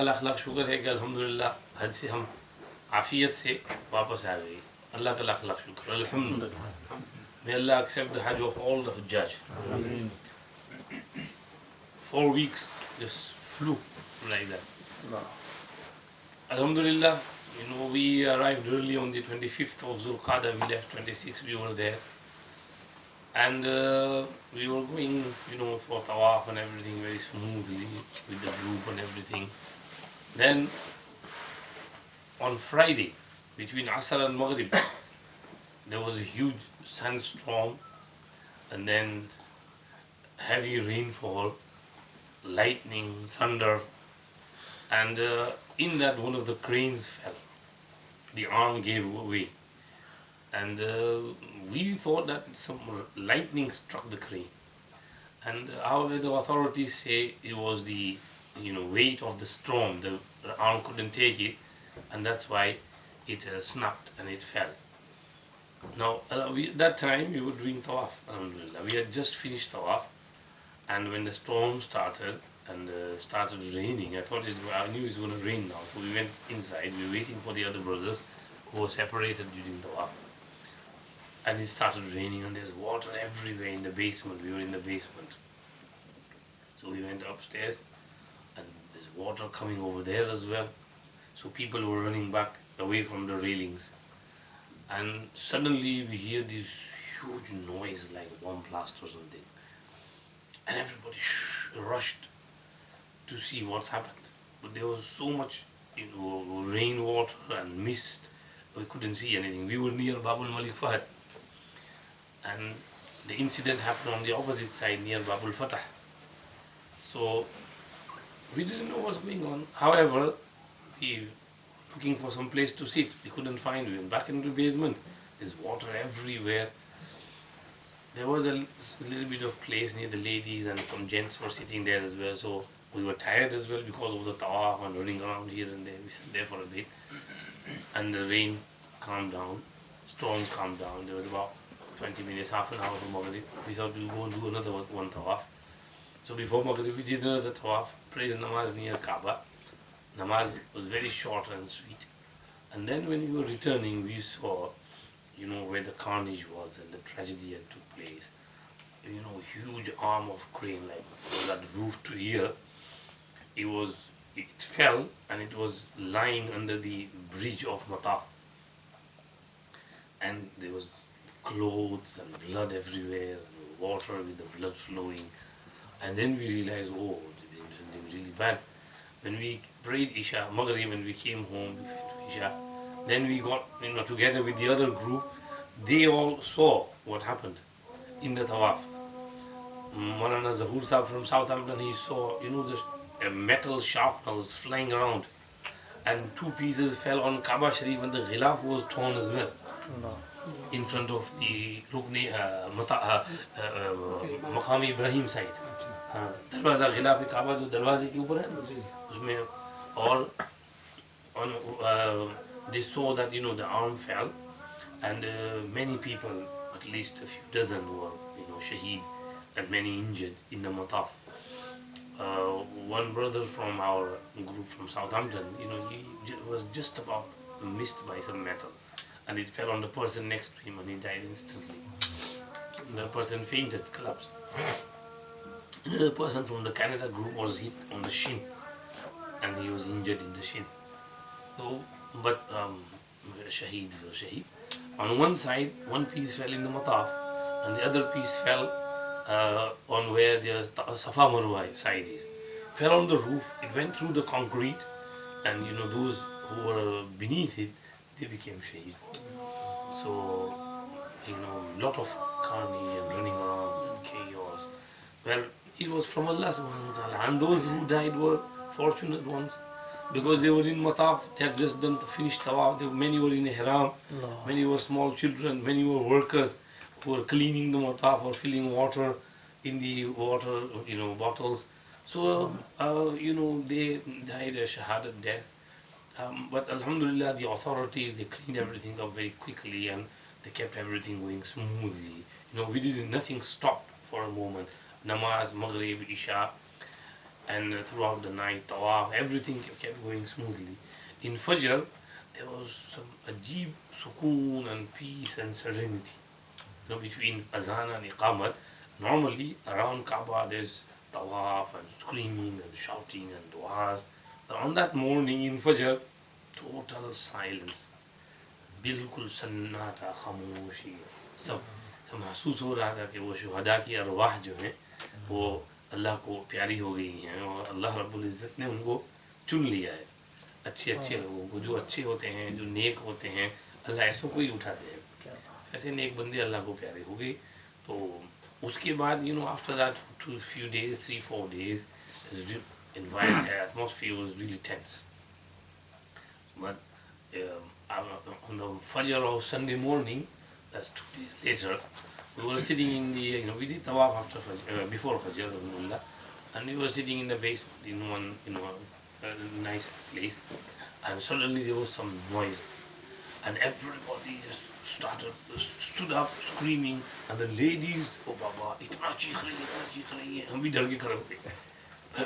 लाख लाख शुक्र है कि अल्हम्दुलिल्लाह हज से हम आफियत से वापस आ गए. अल्लाह का लाख लाख शुक्र. Alhamdulillah. May Allah accept the Hajj of all the Hujjaj. 4 weeks just flew like that. Alhamdulillah, we arrived early on the 25th of Zulqa'dah. We left 26, we were there. And we were going, for tawaf and everything very smoothly with the group and everything. Then on Friday, between Asr and Maghrib, there was a huge sandstorm and then heavy rainfall, lightning, thunder, and in that one of the cranes fell. The arm gave way, and we thought that some lightning struck the crane. And however, the authorities say it was the weight of the storm. The arm couldn't take it, and that's why it snapped and it fell. Now, that time we were doing tawaf. Alhamdulillah. We had just finished tawaf, and when the storm started and started raining, I knew it was going to rain now. So we went inside. We were waiting for the other brothers who were separated during tawaf. And it started raining, and there's water everywhere in the basement. We were in the basement. So we went upstairs, and there's water coming over there as well. So people were running back away from the railings. And suddenly we hear this huge noise like bomb blast or something. And everybody rushed to see what's happened. But there was so much rainwater and mist, we couldn't see anything. We were near Babul Malik Fahad. And the incident happened on the opposite side near Babul Fatah. So we didn't know what's going on. However, we were looking for some place to sit. We couldn't find. We went back into the basement. There's water everywhere. There was a little bit of place near the ladies, and some gents were sitting there as well. So we were tired as well because of the tawaf and running around here and there. We sat there for a bit. And the rain calmed down. Storm calmed down. There was about 20 minutes, half an hour for Maghrib. We thought we'll go and do another one tawaf. So before Maghrib, we did another tawaf, praise namaz near Kaaba. Namaz was very short and sweet. And then when we were returning, we saw, where the carnage was and the tragedy that took place. Huge arm of crane, like from that roof to here. It fell, and it was lying under the bridge of Mata. And there was clothes and blood everywhere, and water with the blood flowing. And then we realized, it was really bad. When we prayed Isha, Maghrib, when we came home, we went to Isha. Then we got, together with the other group. They all saw what happened in the tawaf. Maulana Zahoor Sahib from Southampton, he saw, the metal sharpnels flying around. And 2 pieces fell on Kaaba Sharif, and the ghilaf was torn as well. In front of the Rukni Maqam Ibrahim side. दरवाज़ा गिलाफ काबा जो दरवाजे के ऊपर है उसमें all they saw that the arm fell, and many people, at least a few dozen, were shaheed and many injured in the mataf. One brother from our group from Southampton, he was just about missed by some metal, and it fell on the person next to him, and he died instantly. The person fainted, collapsed. Another person from the Canada group was hit on the shin, and he was injured in the shin. So, but shaheed. On one side, one piece fell in the mataf, and the other piece fell on where the Safa Marwa side is. Fell on the roof. It went through the concrete, and those who were beneath it, they became shaheed. So, lot of carnage and running around and chaos. Well, it was from Allah subhanahu wa ta'ala, and those who died were fortunate ones because they were in mataf. They had just done the finished tawaf. Many were in ihram, many were small children, many were workers who were cleaning the mataf or filling water in the water bottles. So they died a shahadat death. But alhamdulillah, the authorities, they cleaned everything up very quickly, and they kept everything going smoothly. Nothing stopped for a moment. Namaz, Maghrib, Isha. and throughout the night, tawaf, everything kept going smoothly. In Fajr, there was some ajib sukoon and peace and serenity, between azan and iqamat. Normally, around Kaaba, there's tawaf and screaming and shouting and du'as. But on that morning in Fajr, total silence. बिल्कुल सन्नाटा खामोशी सब सब महसूस हो रहा था कि वो शुहदा की अरवाह जो हैं वो अल्लाह को प्यारी हो गई हैं और अल्लाह रब्बुल इज़्ज़त ने उनको चुन लिया है अच्छे अच्छे लोगों को जो अच्छे होते हैं जो नेक होते हैं अल्लाह ऐसों को ही उठाते हैं ऐसे नेक बंदे अल्लाह को प्यारे हो गए तो उसके बाद after that for few days 3-4 days the environment atmosphere was really tense but on the Fajr of Sunday morning, that's 2 days later, we were sitting in the, we did tawaf after Fajr, before Fajr, and we were sitting in the basement in one, a nice place, and suddenly there was some noise, and everybody just stood up screaming, and the ladies, oh Baba, itna cheekh rahi hai, hum bhi डर के खड़े हो गए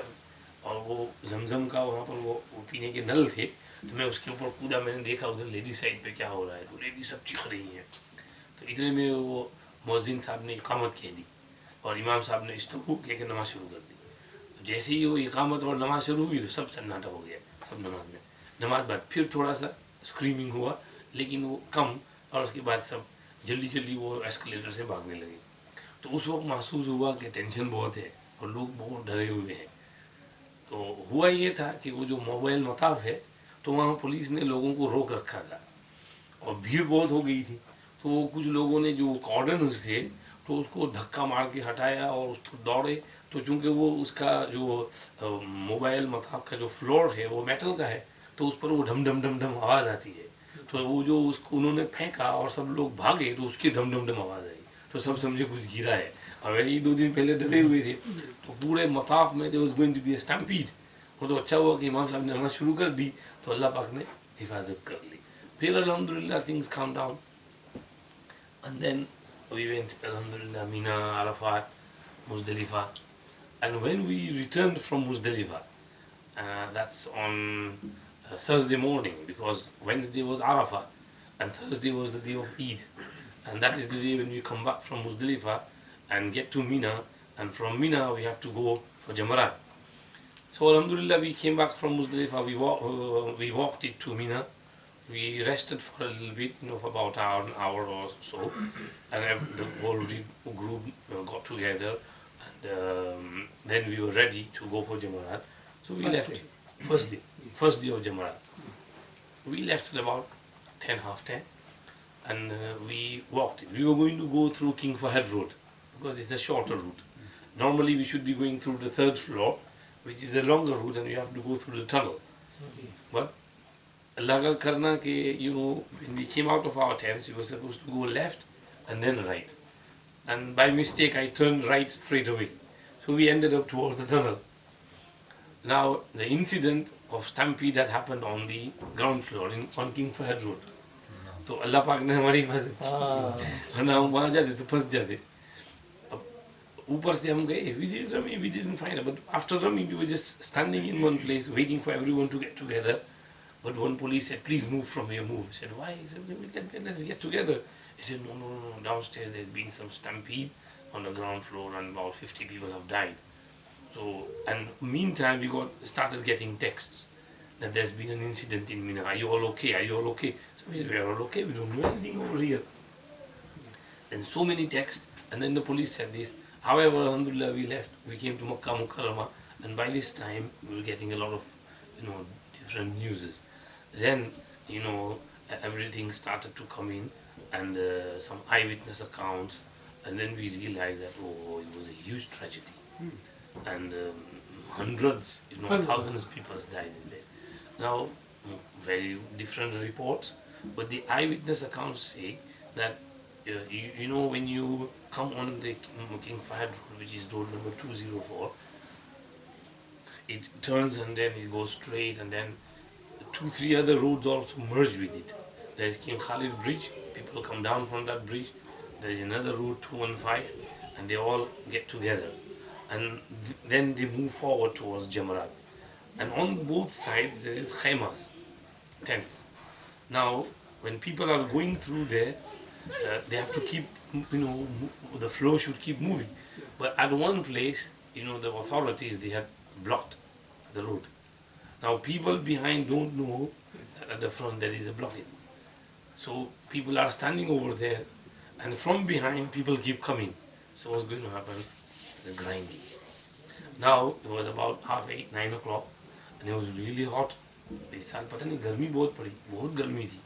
और वो जमजम का वहाँ पर वो पीने के नल थे तो मैं उसके ऊपर कूदा मैंने देखा उधर लेडी साइड पे क्या हो रहा है तो लेडी सब चीख रही हैं तो इतने में वो मुअज्जिन साहब ने इकामत कह दी और इमाम साहब ने इस्तगू कह के नमाज शुरू कर दी तो जैसे ही वो इकामत और नमाज शुरू हुई तो सब सन्नाटा हो गया सब नमाज बाद फिर थोड़ा सा स्क्रीमिंग हुआ लेकिन वो कम और उसके बाद सब जल्दी जल्दी वो एस्केलेटर से भागने लगे तो उस वक्त महसूस हुआ कि टेंशन बहुत है और लोग बहुत डरे हुए हैं तो हुआ ये था कि वो जो मोबाइल मताफ है तो वहाँ पुलिस ने लोगों को रोक रखा था और भीड़ बहुत हो गई थी तो कुछ लोगों ने जो कॉर्डन्स थे तो उसको धक्का मार के हटाया और उस पर दौड़े तो चूँकि वो उसका जो मोबाइल मताफ का जो फ्लोर है वो मेटल का है तो उस पर वो ढम ढम ढम ढम आवाज़ आती है तो वो जो उसको उन्होंने फेंका और सब लोग भागे तो उसकी ढम ढम ढम आवाज़ आई तो सब समझे कुछ गिरा है और वैसे ही 2 दिन पहले डरे हुए थे तो पूरे मताफ में there was going to be a stampede वो तो अच्छा हुआ कि इमाम साहब ने नमाज शुरू कर दी तो अल्लाह पाक ने हिफाजत कर ली फिर अल्हम्दुलिल्लाह things calm down and then we went अल्हम्दुलिल्लाह Mina Arafat Muzdalifah and when we returned from Muzdalifah that's on Thursday morning because Wednesday was Arafat and Thursday was the day of Eid and that is the day when we come back from Muzdalifah and get to Mina and from Mina we have to go for Jamarat. So alhamdulillah we came back from Muzdalifah, we walked it to Mina, we rested for a little bit, for about an hour or so and the whole group got together and then we were ready to go for Jamarat. So we left first day of Jamarat. We left at about 10, half 10 and we walked it. We were going to go through King Fahd Road because it's the shorter route. Normally we should be going through the 3rd floor which is a longer route and you have to go through the tunnel. But Allah ka karna ke, when we came out of our tents we were supposed to go left and then right. And by mistake I turned right straight away. So we ended up towards the tunnel. Now the incident of stampede that happened on the ground floor on King Fahd Road. तो अल्लाह पाक ने हमारी हिफाजत की वरना हम वहाँ जाते तो फंस जाते अब ऊपर से हम गए we didn't find it but after Rami we were just standing in one place waiting for everyone to get together but one police said please move from here move. I said why? He said let's get together. He said no downstairs there's been some stampede on the ground floor and about 50 people have died. So and meantime we started getting texts that there's been an incident in Mina. Are you all okay? Are you all okay? So we said, we are all okay. We don't know anything over here. And so many texts. And then the police said this. However, alhamdulillah, we left. We came to Makkah Mukarramah. And by this time, we were getting a lot of, different newses. Then, everything started to come in. And some eyewitness accounts. And then we realized that, it was a huge tragedy. And hundreds, thousands of people died in there. Now, very different reports, but the eyewitness accounts say that, when you come on the King Fahd Road, which is road number 204, it turns and then it goes straight and then 2-3 other roads also merge with it. There is King Khalid Bridge, people come down from that bridge. There is another road 215 and they all get together. and then they move forward towards Jamrat. And on both sides there is khaymas, tents. Now, when people are going through there, they have to keep, the flow should keep moving. But at one place, the authorities, they had blocked the road. Now, people behind don't know that at the front there is a blockade. So, people are standing over there, and from behind, people keep coming. So, what's going to happen is a grinding. Now, it was about 7:30, 9 o'clock, and it was really hot. इस साल पता नहीं गर्मी बहुत पड़ी, बहुत गर्मी थी.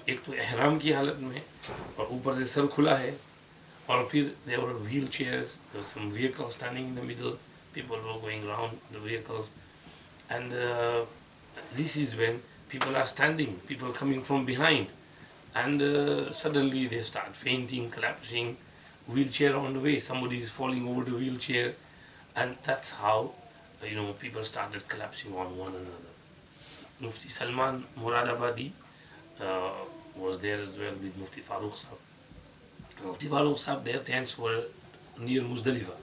एक तो एहराम की हालत में और ऊपर से सर खुला है, और फिर there were wheelchairs, there was some vehicles standing in the middle, people were going around the vehicles, and this is when people are standing, people coming from behind, and suddenly they start fainting, collapsing, wheelchair on the way, somebody is falling over the wheelchair, and that's how people started collapsing on one another. Mufti Salman Muradabadi was there as well with Mufti Farooq Sahab. Mufti Farooq Sahab, their tents were near Muzdalifa.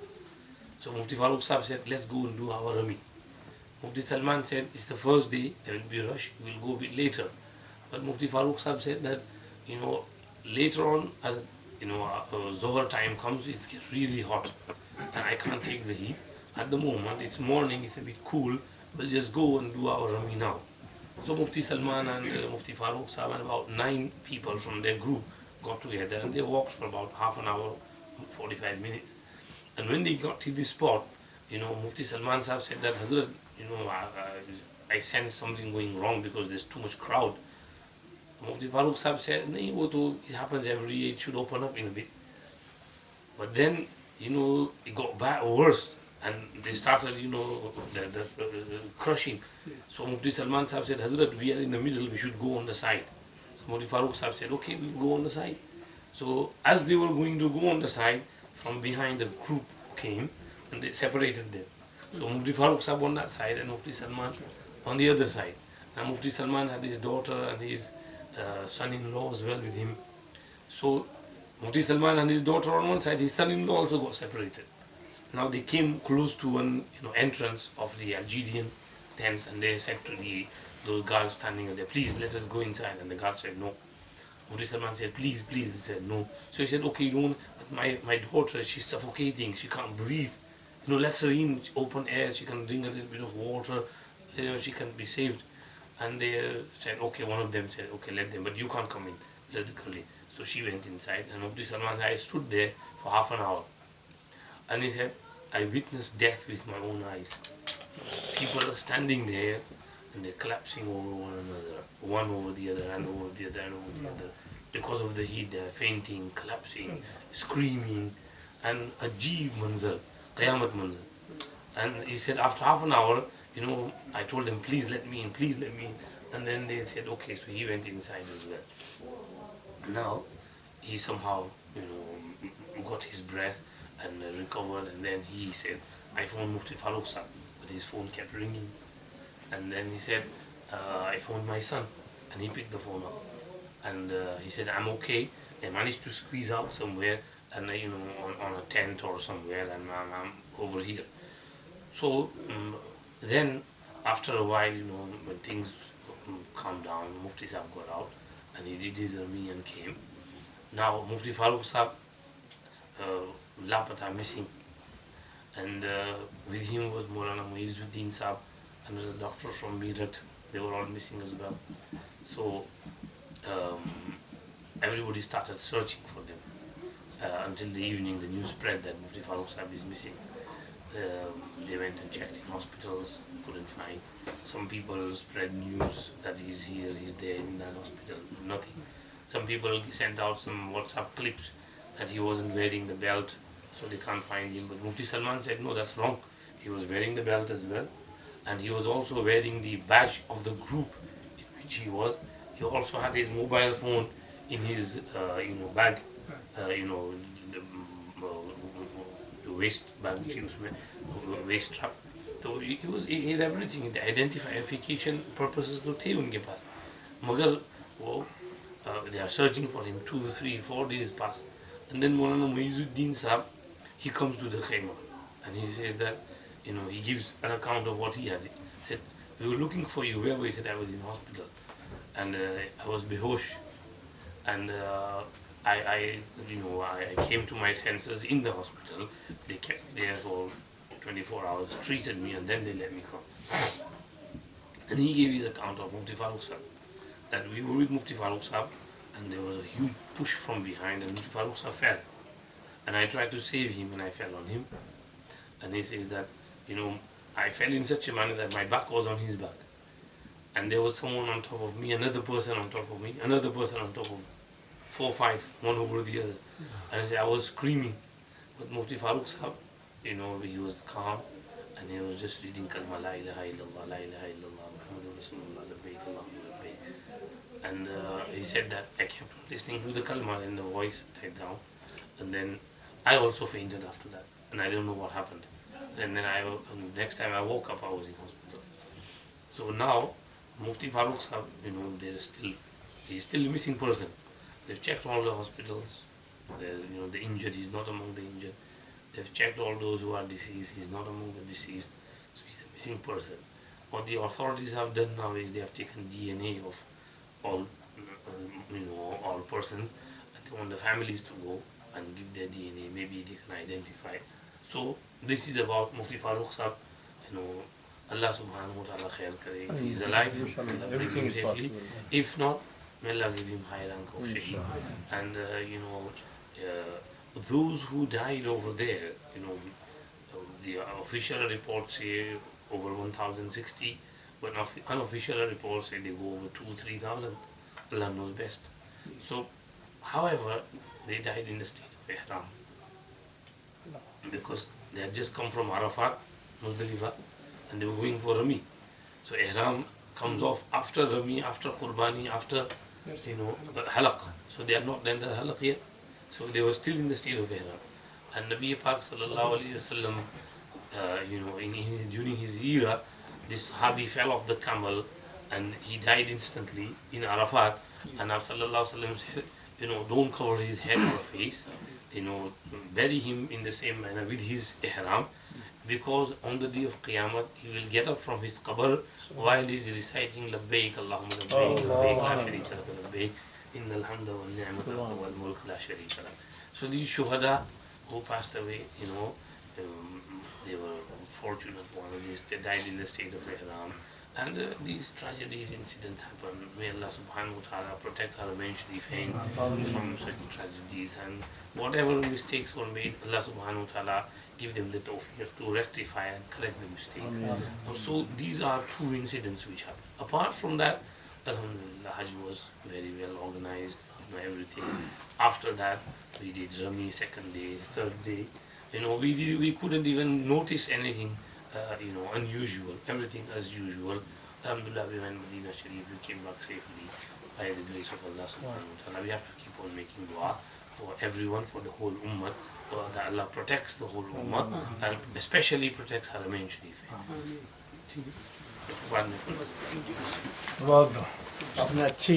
So Mufti Farooq Sahab said, let's go and do our Rami. Mufti Salman said, it's the first day, there will be a rush, we'll go a bit later. But Mufti Farooq Sahab said that, later on, as Zohar time comes, it gets really hot. And I can't take the heat. At the moment, it's morning, it's a bit cool, we'll just go and do our Rami now. So Mufti Salman and Mufti Farooq Sahab and about 9 people from their group got together, and they walked for about half an hour, 45 minutes. And when they got to this spot, Mufti Salman Sahab said that, Hazrat, I sense something going wrong because there's too much crowd. Mufti Farooq Sahab said, no, it happens every year, it should open up in a bit. But then, it got worse. And they started, the crushing. So Mufti Salman Sahab said, Hazrat, we are in the middle, we should go on the side. So Mufti Farooq Sahab said, okay, we'll go on the side. So as they were going to go on the side, from behind the group came and they separated them. So Mufti Farooq Sahab on that side and Mufti Salman on the other side. Now Mufti Salman had his daughter and his son-in-law as well with him. So Mufti Salman and his daughter on one side, his son-in-law also got separated. Now they came close to one entrance of the Algerian tents, and they said to those guards standing there, please let us go inside. And the guard said no. Mufti Salman said, please, please. They said no. So he said, okay, my daughter, she's suffocating, she can't breathe. Let her in open air, she can drink a little bit of water, she can be saved. And they said, okay, one of them said, okay, let them, but you can't come in, let the girl in. So she went inside, and Mufti Salman, I stood there for half an hour. And he said, I witnessed death with my own eyes. People are standing there and they're collapsing over one another, one over the other, and over the other, and over the other. Because of the heat, they're fainting, collapsing, screaming, and Ajib manzar, Qayamat manzar. And he said, after half an hour, I told them, please let me in, please let me in. And then they said, okay, so he went inside as well. Now, he somehow, got his breath and recovered, and then he said, I phoned Mufti Farooq Sahab, but his phone kept ringing. And then he said, I phoned my son, and he picked the phone up. And he said, I'm okay. I managed to squeeze out somewhere, and on a tent or somewhere, and I'm over here. So then, after a while, when things calmed down, Mufti Sahab got out, and he did his army and came. Now, Mufti Farooq Sahab, Lapata, missing, and with him was Maulana Muizzuddin Sahab and was a doctor from Meerut. They were all missing as well. So everybody started searching for them until the evening. The news spread that Mufti Farooq Sahab is missing. They went and checked in hospitals, couldn't find. Some people spread news that he's here, he's there in that hospital, nothing. Some people sent out some WhatsApp clips that he wasn't wearing the belt, so they can't find him. But Mufti Salman said, no, that's wrong. He was wearing the belt as well, and he was also wearing the badge of the group in which he was. He also had his mobile phone in his bag, the waist bag, waist strap. So he had everything. The identification purposes to the unke paas. Magar they are searching for him. 2, 3, 4 days pass. And then Maulana Muizzuddin Sahab, he comes to the khayma. And he says that, he gives an account of what he had. He said, we were looking for you. Where were you? He said, I was in hospital. And I was behosh. And I came to my senses in the hospital. They kept me there for 24 hours, treated me, and then they let me come. And he gave his account of Mufti Farooq Sahib, that we were with Mufti Farooq Sahib, and there was a huge push from behind, and Mufti Farooq Sahib fell. And I tried to save him, and I fell on him. And he says that, I fell in such a manner that my back was on his back. And there was someone on top of me, another person on top of me, another person on top of me. 4 or 5, one over the other. And I said, I was screaming. But Mufti Farooq Sahib, he was calm, and he was just reading Kalma, La ilaha illallah, La ilaha illallah, Muhammadur Rasulullah, Labbaik, Allahumma Labbaik. And he said that I kept listening to the Kalma, and the voice died down. And then I also fainted after that, and I don't know what happened. And then next time I woke up, I was in hospital. So now, Mufti Farooq Sahib, he's still a missing person. They've checked all the hospitals. The injured, he's not among the injured. They've checked all those who are deceased, he's not among the deceased. So he's a missing person. What the authorities have done now is they have taken DNA of all persons, and they want the families to go and give their DNA. Maybe they can identify. So this is about Mufti Farooq Sahib. Allah subhanahu wa ta'ala khair kare. If he's alive, Allah bring him safely. If not, may Allah give him high rank of shaheed. And those who died over there, the official reports say over 1,060, but unofficial reports say they go over 2,000-3,000. Allah knows best. So, however, they died in the state of Ihram, because they had just come from Arafat, Muzdalifah, and they were going for Rami. So Ihram comes off after Rami, after Qurbani, after the halaq. So they had not done the halaq yet. So they were still in the state of Ihram. And Nabi Pak sallallahu alayhi wasallam, during his era, this Sahabi fell off the camel and he died instantly in Arafat. And Nabi sallallahu alayhi wasallam said, don't cover his head or face, bury him in the same manner with his ihram, because on the day of Qiyamah he will get up from his qabr while he is reciting Labbaik Allahumma Labbaik, Labbaik La Sharika Lak, Labbaik Innal Hamda Wal Ni'mata Lak Wal Mulk La Sharika Lak. So these shuhada who passed away, they were fortunate ones. They died in the state of ihram. And these tragedies, incidents happen. May Allah subhanahu wa ta'ala protect our Sharifin from such tragedies, and whatever mistakes were made, Allah subhanahu wa ta'ala give them the tawfiq to rectify and correct the mistakes. So these are 2 incidents which happened. Apart from that, Alhamdulillah, Hajj was very well organized, everything. After that, we did Rami, 2nd day, 3rd day. We couldn't even notice anything unusual, everything as usual. Alhamdulillah, we went Medina Sharif, we came back safely by the grace of Allah subhanahu wa ta'ala. We have to keep on making dua for everyone, for the whole ummah, that Allah protects the whole ummah, and especially protects Haramain Sharif. वाह अपना अच्छी